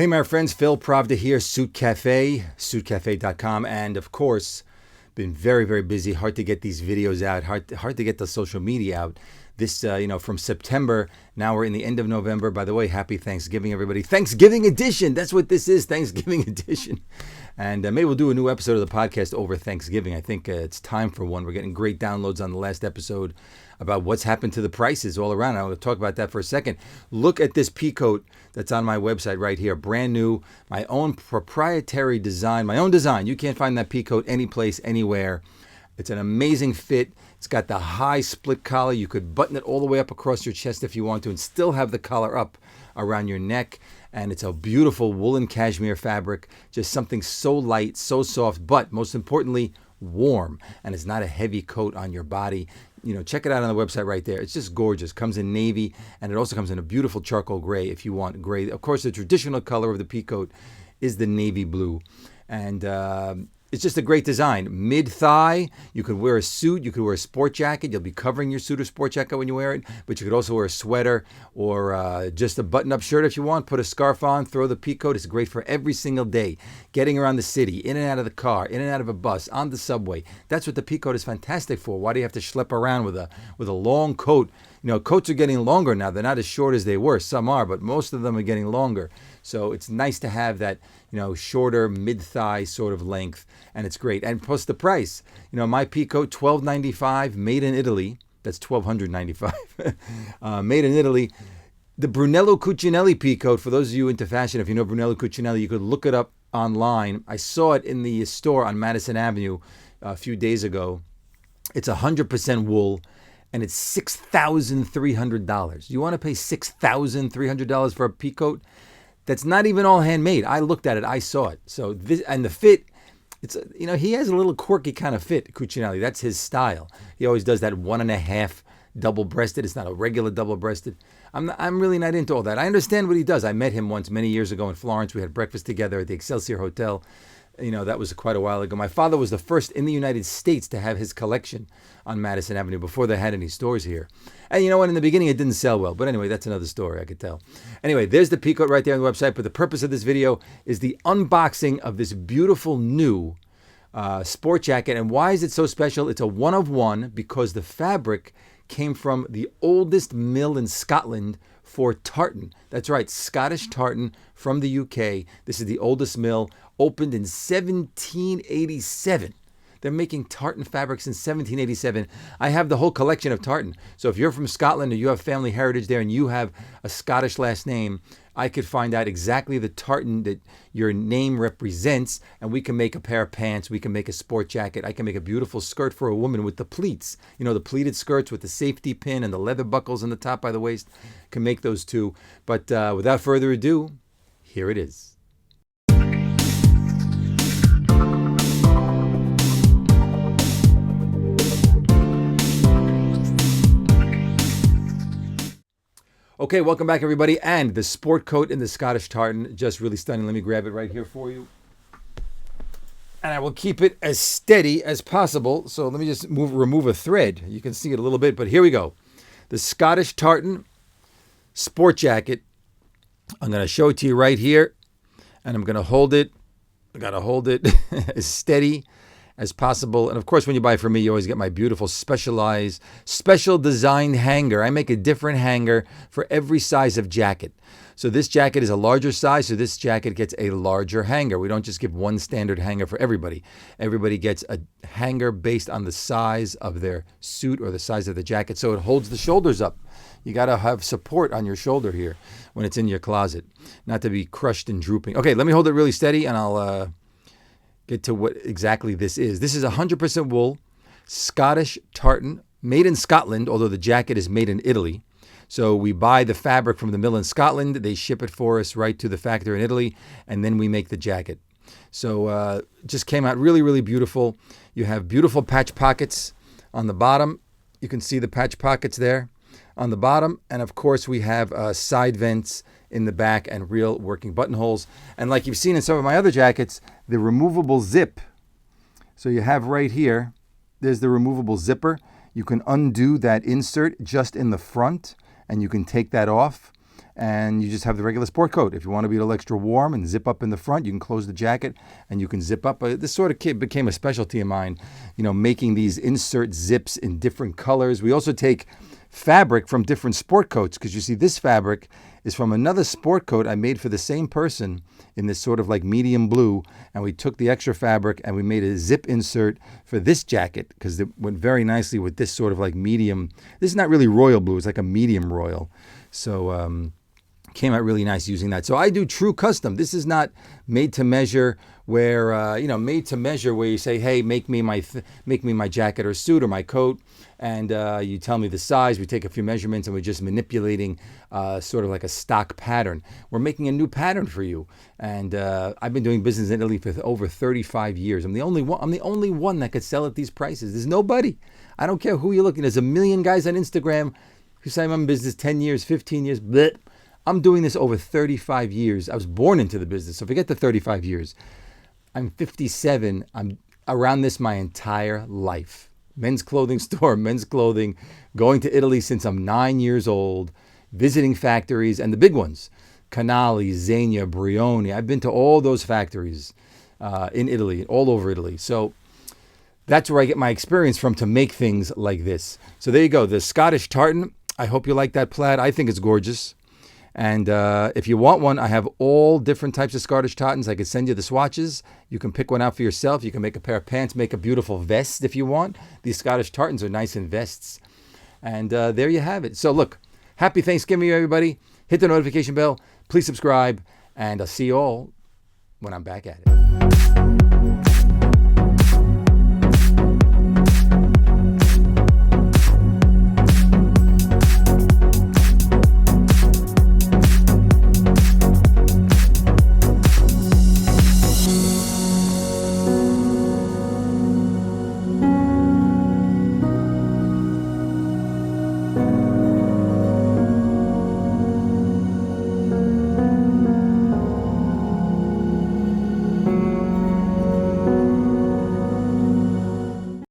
Hey, my friends, Phil Pravda here, SuitCafe, SuitCafe.com, and of course, been very, very busy. Hard to get these videos out, hard to get the social media out. This, from September, now we're in the end of November. By the way, happy Thanksgiving, everybody. Thanksgiving edition, that's what this is, Thanksgiving edition. And maybe we'll do a new episode of the podcast over Thanksgiving. I think it's time for one. We're getting great downloads on the last episode about what's happened to the prices all around. I'll talk about that for a second. Look at this peacoat that's on my website right here. Brand new, my own proprietary design, my own design. You can't find that peacoat anyplace, anywhere. It's an amazing fit. It's got the high split collar. You could button it all the way up across your chest if you want to and still have the collar up around your neck. And it's a beautiful woolen cashmere fabric, just something so light, so soft, but most importantly, warm. And it's not a heavy coat on your body. Check it out on the website right there. It's just gorgeous. Comes in navy, and it also comes in a beautiful charcoal gray if you want gray. Of course, the traditional color of the peacoat is the navy blue. And it's just a great design. Mid-thigh, you could wear a suit, you could wear a sport jacket. You'll be covering your suit or sport jacket when you wear it, but you could also wear a sweater or just a button-up shirt if you want. Put a scarf on, throw the peacoat. It's great for every single day. Getting around the city, in and out of the car, in and out of a bus, on the subway. That's what the peacoat is fantastic for. Why do you have to schlep around with a long coat? Coats are getting longer now. They're not as short as they were. Some are, but most of them are getting longer. So it's nice to have that, shorter mid-thigh sort of length, and it's great. And plus the price, my peacoat, $12.95, made in Italy. That's $1,295, made in Italy. The Brunello Cucinelli peacoat, for those of you into fashion, if you know Brunello Cucinelli, you could look it up online. I saw it in the store on Madison Avenue a few days ago. It's 100% wool. And it's $6,300. You want to pay $6,300 for a peacoat? That's not even all handmade. I looked at it. I saw it. So this, and the fit, it's he has a little quirky kind of fit, Cucinelli. That's his style. He always does that 1.5 double-breasted. It's not a regular double-breasted. I'm really not into all that. I understand what he does. I met him once many years ago in Florence. We had breakfast together at the Excelsior Hotel. That was quite a while ago. My father was the first in the United States to have his collection on Madison Avenue before they had any stores here. And you know what? In the beginning, it didn't sell well. But anyway, that's another story, I could tell. Anyway, there's the peacoat right there on the website. But the purpose of this video is the unboxing of this beautiful new sport jacket. And why is it so special? It's a one-of-one because the fabric came from the oldest mill in Scotland for tartan. That's right, Scottish tartan from the UK. This is the oldest mill, opened in 1787. They're making tartan fabric since 1787. I have the whole collection of tartan. So if you're from Scotland or you have family heritage there and you have a Scottish last name, I could find out exactly the tartan that your name represents, and we can make a pair of pants, we can make a sport jacket, I can make a beautiful skirt for a woman with the pleats. The pleated skirts with the safety pin and the leather buckles on the top by the waist. Can make those too. But without further ado, here it is. Okay, welcome back, everybody. And the sport coat in the Scottish tartan, just really stunning. Let me grab it right here for you. And I will keep it as steady as possible. So let me just remove a thread. You can see it a little bit, but here we go. The Scottish tartan sport jacket. I'm going to show it to you right here. And I'm going to hold it. I got to hold it as steady as possible. And of course, when you buy from me, you always get my beautiful special designed hanger. I make a different hanger for every size of jacket. So this jacket is a larger size, so this jacket gets a larger hanger. We don't just give one standard hanger for everybody. Everybody gets a hanger based on the size of their suit or the size of the jacket, so it holds the shoulders up. You got to have support on your shoulder here when it's in your closet, not to be crushed and drooping. Okay, let me hold it really steady, and I'll get to what exactly this is. This is 100% wool, Scottish tartan, made in Scotland, although the jacket is made in Italy. So we buy the fabric from the mill in Scotland. They ship it for us right to the factory in Italy, and then we make the jacket. So just came out really, really beautiful. You have beautiful patch pockets on the bottom. You can see the patch pockets there on the bottom. And of course, we have side vents in the back and real working buttonholes. And like you've seen in some of my other jackets, the removable zip. So you have right here, there's the removable zipper. You can undo that insert just in the front and you can take that off. and you just have the regular sport coat. If you want to be a little extra warm and zip up in the front, you can close the jacket and you can zip up. This sort of became a specialty of mine, making these insert zips in different colors. We also take fabric from different sport coats, because you see this fabric is from another sport coat I made for the same person in this sort of like medium blue, and we took the extra fabric and we made a zip insert for this jacket because it went very nicely with this sort of like medium. This is not really royal blue, it's like a medium royal. So came out really nice using that. So I do true custom. This is not made to measure where made to measure where you say, hey, make me my jacket or suit or my coat, and you tell me the size. We take a few measurements and we're just manipulating sort of like a stock pattern. We're making a new pattern for you. And I've been doing business in Italy for over 35 years. I'm the only one that could sell at these prices. There's nobody. I don't care who you're looking. There's a million guys on Instagram who say I'm in business 10 years, 15 years. Bleh. I'm doing this over 35 years. I was born into the business, so forget the 35 years. I'm 57. I'm around this my entire life. Men's clothing store, men's clothing, going to Italy since I'm 9 years old, visiting factories, and the big ones, Canali, Zegna, Brioni. I've been to all those factories in Italy, all over Italy. So that's where I get my experience from to make things like this. So there you go, the Scottish tartan. I hope you like that plaid. I think it's gorgeous. And if you want one, I have all different types of Scottish tartans. I could send you the swatches. You can pick one out for yourself. You can make a pair of pants, make a beautiful vest if you want. These Scottish tartans are nice in vests. And there you have it. So look, happy Thanksgiving, everybody. Hit the notification bell. Please subscribe. And I'll see you all when I'm back at it.